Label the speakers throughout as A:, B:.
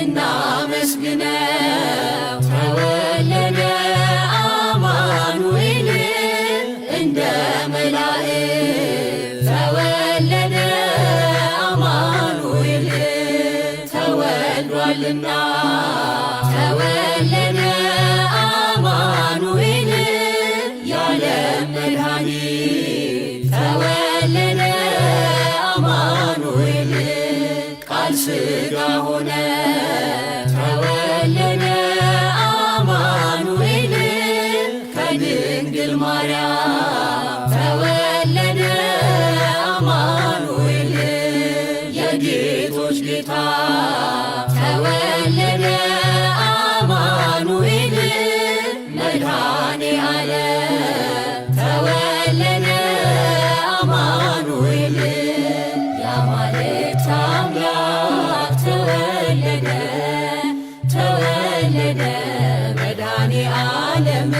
A: እናመስግነው ተወለደ አማኑኤል እንደ መላእክት ተወለደ አማኑኤል ተወልዷልና ተወለደ አማኑኤል የዓለም መድኃኒት ተወለደ አማኑኤል ቃል ሥጋ ሆነ ተወለደ አማኑኤል ከድንግል ማርያም ተወለደ አማኑኤል የጌቶች ጌታ ተወለደ አማኑኤል መድኃኔ ዓለም ተወለደ አማኑኤል የአማልክት አምላክ ተወለደ ተወለደ መድኃኔ ዓለም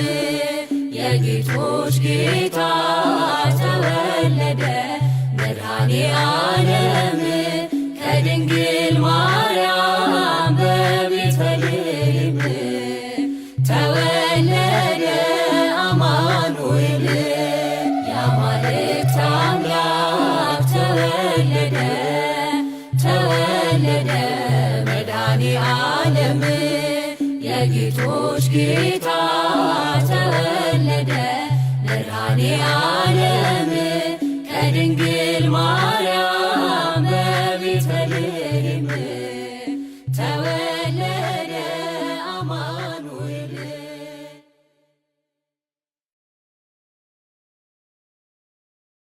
A: የጌቶች ጌታ ተወለደ መድኃኔ ዓለም ከድንግል ማርያም በቤተልሔም ተወለደ አማኑኤል የአማልክት አምላክ ተወለደ ተወለደ መድኃኔ ዓለም የጌቶች ጌታ ተወለደ መድኃኔ ዓለም ከድንግል